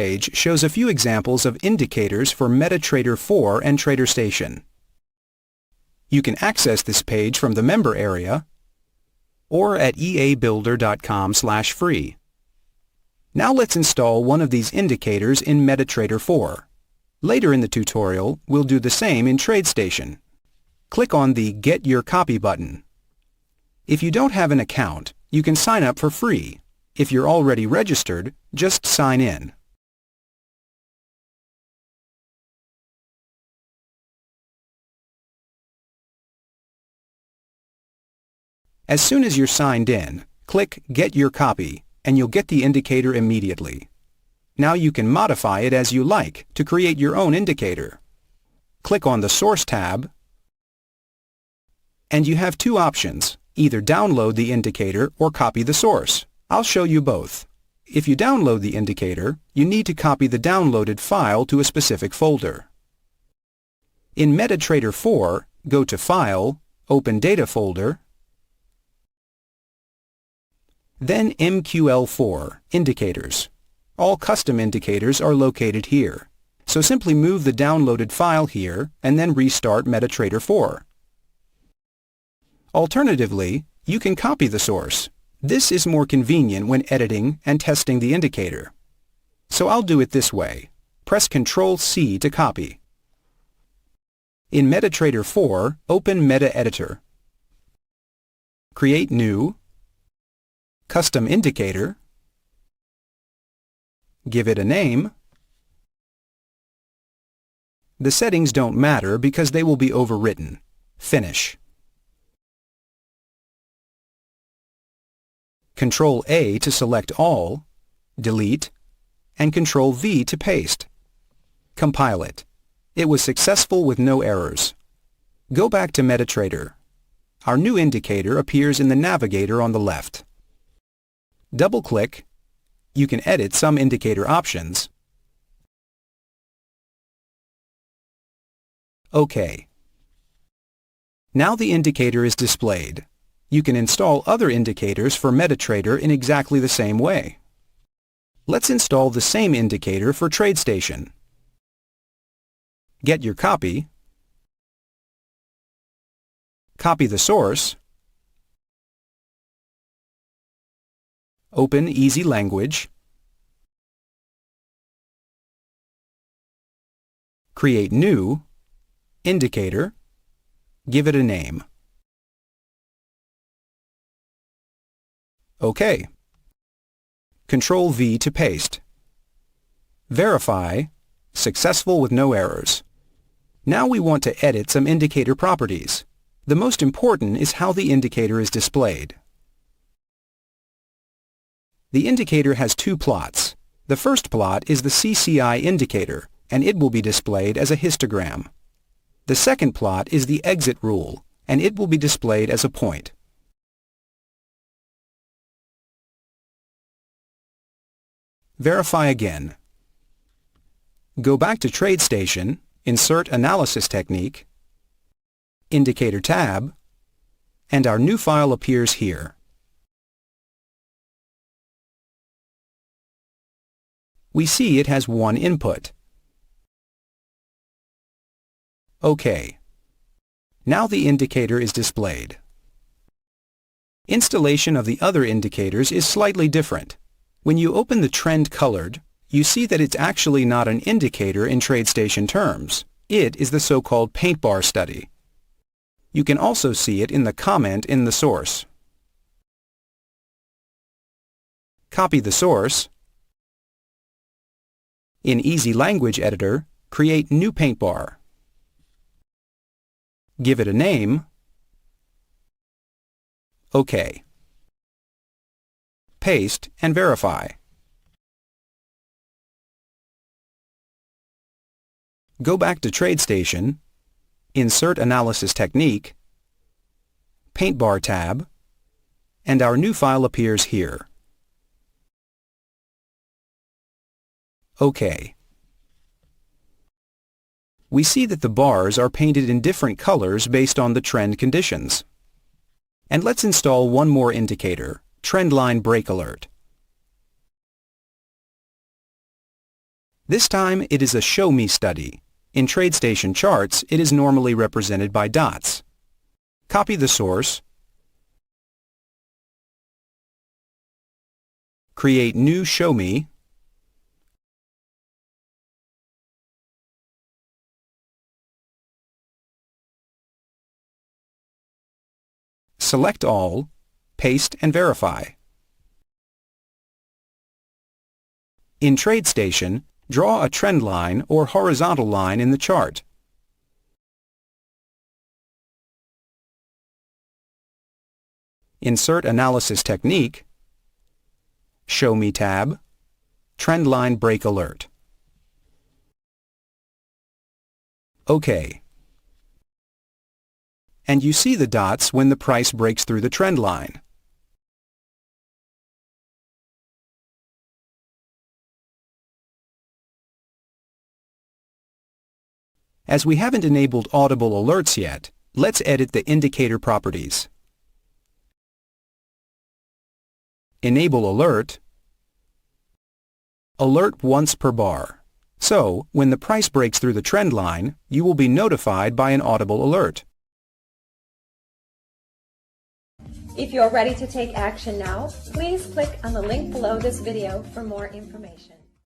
page shows a few examples of indicators for Metatrader 4 and TraderStation. You can access this page from the member area or at eabuilder.com/free. Now let's install one of these indicators in Metatrader 4. Later in the tutorial, we'll do the same in TradeStation. Click on the Get Your Copy button. If you don't have an account, you can sign up for free. If you're already registered, just sign in. As soon as you're signed in, click Get Your Copy, and you'll get the indicator immediately. Now you can modify it as you like to create your own indicator. Click on the Source tab, and you have two options. Either download the indicator or copy the source. I'll show you both. If you download the indicator, you need to copy the downloaded file to a specific folder. In Metatrader 4, go to File, Open Data folder, then MQL4, Indicators. All custom indicators are located here. So simply move the downloaded file here and then restart Metatrader 4. Alternatively, you can copy the source. This is more convenient when editing and testing the indicator. So I'll do it this way. Press Ctrl-C to copy. In Metatrader 4, open Meta-Editor. Create New, Custom Indicator, give it a name. The settings don't matter because they will be overwritten. Finish. Ctrl-A to select all, delete, and Ctrl-V to paste. Compile it. It was successful with no errors. Go back to Metatrader. Our new indicator appears in the navigator on the left. Double-click. You can edit some indicator options. OK. Now the indicator is displayed. You can install other indicators for Metatrader in exactly the same way. Let's install the same indicator for TradeStation. Get your copy. Copy the source. Open Easy Language. Create New Indicator. Give it a name. OK. Ctrl-V to paste. Verify. Successful with no errors. Now we want to edit some indicator properties. The most important is how the indicator is displayed. The indicator has two plots. The first plot is the CCI indicator, and it will be displayed as a histogram. The second plot is the exit rule, and it will be displayed as a point. Verify again. Go back to TradeStation, insert Analysis Technique, Indicator tab, and our new file appears here. We see it has one input. OK. Now the indicator is displayed. Installation of the other indicators is slightly different. When you open the trend colored, you see that it's actually not an indicator in TradeStation terms. It is the so-called paint bar study. You can also see it in the comment in the source. Copy the source. In Easy Language Editor, create new paint bar. Give it a name. OK. Paste and verify. Go back to TradeStation, insert Analysis Technique, Paint Bar tab, and our new file appears here. OK. We see that the bars are painted in different colors based on the trend conditions. And let's install one more indicator, Trendline Break Alert. This time it is a Show Me study. In TradeStation charts, it is normally represented by dots. Copy the source. Create new Show Me. Select all, paste and verify. In TradeStation, draw a trend line or horizontal line in the chart. Insert Analysis Technique, Show Me tab, Trendline Break Alert. OK. And you see the dots when the price breaks through the trend line. As we haven't enabled audible alerts yet, let's edit the indicator properties. Enable Alert. Alert once per bar. So, when the price breaks through the trend line, you will be notified by an audible alert. If you are ready to take action now, please click on the link below this video for more information.